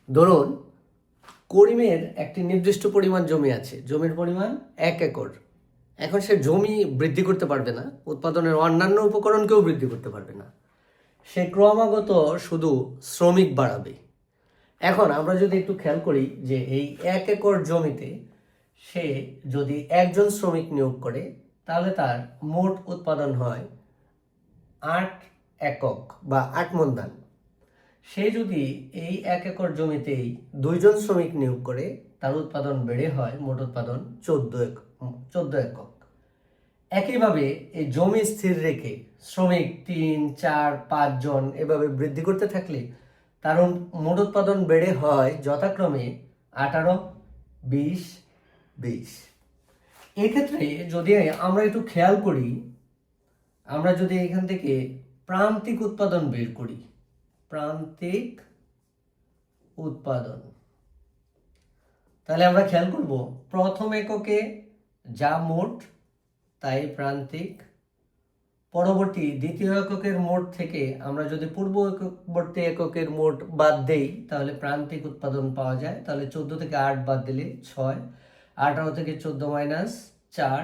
ধরুন করিমের একটি নির্দিষ্ট পরিমাণ জমি আছে, জমির পরিমাণ 1 একর। এখন সে জমি বৃদ্ধি করতে পারবে না, উৎপাদনের অন্যান্য উপকরণকেও বৃদ্ধি করতে পারবে না, সে ক্রমাগত শুধু শ্রমিক বাড়াবে। এখন আমরা যদি একটু খেয়াল করি যে এই 1 একর জমিতে সে যদি একজন শ্রমিক নিয়োগ করে তাহলে তার মোট উৎপাদন হয় 8 একক বা 8 মণ ধান। সে যদি এই 1 একর জমিতেই 2জন শ্রমিক নিয়োগ করে তার উৎপাদন বেড়ে হয় মোট উৎপাদন 14 একক। একইভাবে এই জমি স্থির রেখে শ্রমিক 3, 4, 5 জন এভাবে বৃদ্ধি করতে থাকলে তার মোট উৎপাদন বেড়ে হয় যথাক্রমে 18, 20, 20। এক্ষেত্রে যদি আমরা একটু খেয়াল করি, আমরা যদি এখান থেকে প্রান্তিক উৎপাদন বের করি, প্রান্তিক উৎপাদন, তাহলে আমরা খেয়াল করব প্রথম এককে যা মোট তাই প্রান্তিক, পরবর্তী দ্বিতীয় এককের মোট থেকে আমরা যদি পূর্ববর্তী এককের মোট বাদ দেই তাহলে প্রান্তিক উৎপাদন পাওয়া যায়। তাহলে 14 থেকে 8 বাদ দিলে 6, 18 থেকে 14 মাইনাস 4,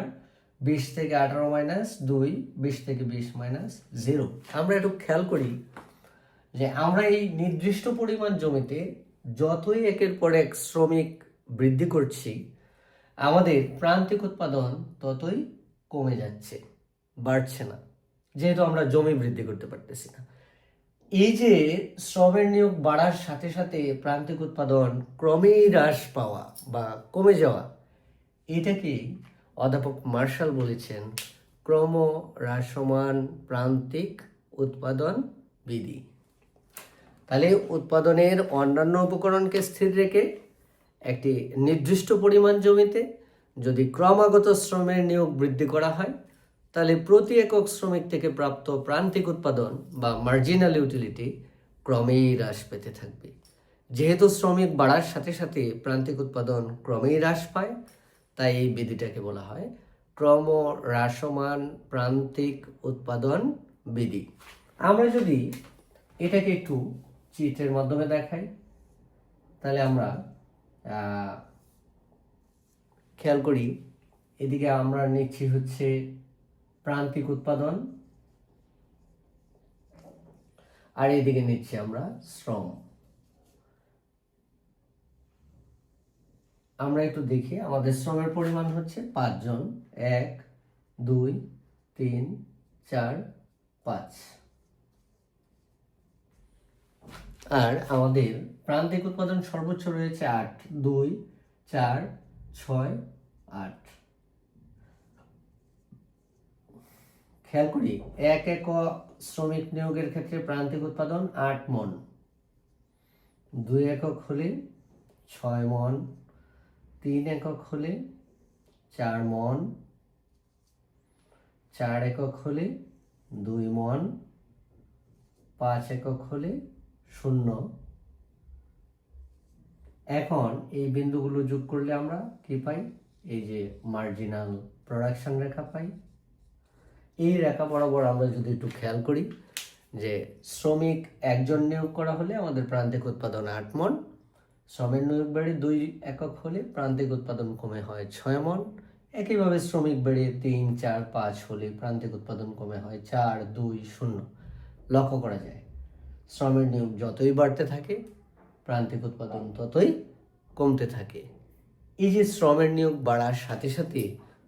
20 থেকে 18 মাইনাস 2, 20 থেকে 20 মাইনাস 0। আমরা একটু খেয়াল করি যে আমরা এই নির্দিষ্ট পরিমাণ জমিতে যতই একের পর এক শ্রমিক বৃদ্ধি করছি আমাদের প্রান্তিক উৎপাদন ততই কমে যাচ্ছে, বাড়ছে না, যেহেতু আমরা জমি বৃদ্ধি করতে পারতেছি না। এই যে শ্রমের নিয়োগ বাড়ার সাথে সাথে প্রান্তিক উৎপাদন ক্রমেই হ্রাস পাওয়া বা কমে যাওয়া, এটাকে অধ্যাপক মার্শাল বলেছেন ক্রমহ্রাসমান প্রান্তিক উৎপাদন বিধি। তাহলে উৎপাদনের অন্যান্য উপকরণকে স্থির রেখে একটি নির্দিষ্ট পরিমাণ জমিতে যদি ক্রমাগত শ্রমের নিয়োগ বৃদ্ধি করা হয় তাহলে প্রতি একক শ্রমিক থেকে প্রাপ্ত প্রান্তিক উৎপাদন বা মার্জিনাল ইউটিলিটি ক্রমেই হ্রাস পেতে থাকবে। যেহেতু শ্রমিক বাড়ার সাথে সাথে প্রান্তিক উৎপাদন ক্রমেই হ্রাস পায়, তাই এই বিধিটাকে বলা হয় ক্রমহ্রাসমান প্রান্তিক উৎপাদন বিধি। আমরা যদি এটাকে একটু চিত্রের মাধ্যমে দেখাই তাহলে আমরা খেয়াল করি, এদিকে আমরা নিচ্ছি হচ্ছে প্রান্তিক উৎপাদন আর এদিকে নিচ্ছি আমরা শ্রম। আমরা একটু দেখি আমাদের শ্রমের পরিমাণ হচ্ছে 5 জন, 1, 2, 3, 4, 5। আর আমাদের প্রান্তিক উৎপাদন সর্বোচ্চ রয়েছে 8, 2, 4, 6, 8। খেয়াল করি 1 একক শ্রমিক নিয়োগের ক্ষেত্রে প্রান্তিক উৎপাদন 8 মণ, 2 একক হলে 6 মণ, 3 একক হলে 4 মণ, 4 একক হলে 2 মণ, 5 একক হলে 0। এখন এই বিন্দুগুলো যোগ করলে আমরা কি পাই? এই যে মার্জিনাল প্রোডাকশন রেখা পাই। এই রেখা বরাবর আমরা যদি একটু খেয়াল করি যে শ্রমিক একজন নিয়োগ করা হলে আমাদের প্রান্তিক উৎপাদন 8 মণ, শ্রমের নিয়োগ বেড়ে 2 একক হলে প্রান্তিক উৎপাদন কমে হয় 6 মণ। একইভাবে শ্রমিক বেড়ে 3, 4, 5 হলে প্রান্তিক উৎপাদন কমে হয় 4, 2, 0। লক্ষ্য করা যায় শ্রমের নিয়োগ যতই বাড়তে থাকে প্রান্তিক উৎপাদন ততই কমতে থাকে। এই যে শ্রমের নিয়োগ বাড়ার সাথে সাথে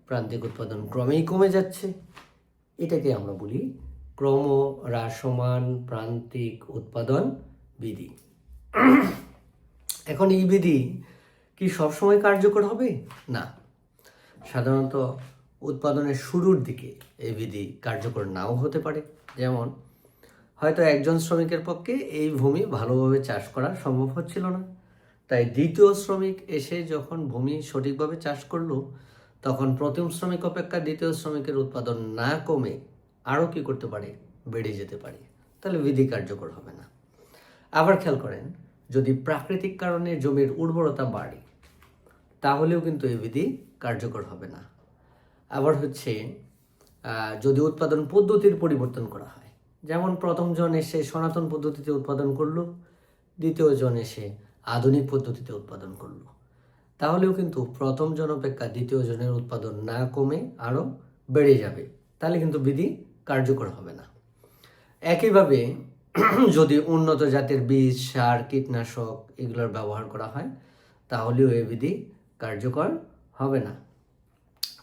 প্রান্তিক উৎপাদন ক্রমেই কমে যাচ্ছে, এটাকে আমরা বলি ক্রমহ্রাসমান প্রান্তিক উৎপাদন বিধি। এখন এই বিধি কি সবসময় কার্যকর হবে? না, সাধারণত উৎপাদনের শুরুর দিকে এই বিধি কার্যকর নাও হতে পারে। যেমন হয়তো একজন শ্রমিকের পক্ষে এই ভূমি ভালোভাবে চাষ করা সম্ভব হচ্ছিল না, তাই দ্বিতীয় শ্রমিক এসে যখন ভূমি সঠিকভাবে চাষ করলো তখন প্রথম শ্রমিক অপেক্ষা দ্বিতীয় শ্রমিকের উৎপাদন না কমে আরও কি করতে পারে? বেড়ে যেতে পারে। তাহলে বিধি কার্যকর হবে না। আবার খেয়াল করেন, যদি প্রাকৃতিক কারণে জমির উর্বরতা বাড়ে তাহলেও কিন্তু এই বিধি কার্যকর হবে না। আবার হচ্ছে যদি উৎপাদন পদ্ধতির পরিবর্তন করা হয়, যেমন প্রথম জন এসে সনাতন পদ্ধতিতে উৎপাদন করলো, দ্বিতীয় জন এসে আধুনিক পদ্ধতিতে উৎপাদন করলো, তাহলেও কিন্তু প্রথম জন অপেক্ষা দ্বিতীয় জনের উৎপাদন না কমে আরও বেড়ে যাবে, তাহলে কিন্তু বিধি কার্যকর হবে না। একইভাবে যদি উন্নত জাতের বীজ, সার, কীটনাশক এগুলোর ব্যবহার করা হয়, তাহলেও এই বিধি কার্যকর হবে না।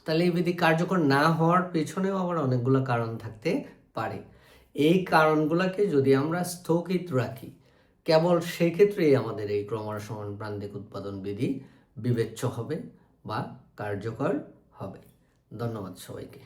তাহলে এই বিধি কার্যকর না হওয়ার পেছনেও আবার অনেকগুলো কারণ থাকতে পারে। এই কারণগুলোকে যদি আমরা স্থগিত রাখি, কেবল সেই ক্ষেত্রেই আমাদের এই ক্রমহ্রাসমান প্রান্তিক উৎপাদন বিধি বিবেচ্য হবে বা কার্যকর হবে। ধন্যবাদ সবাইকে।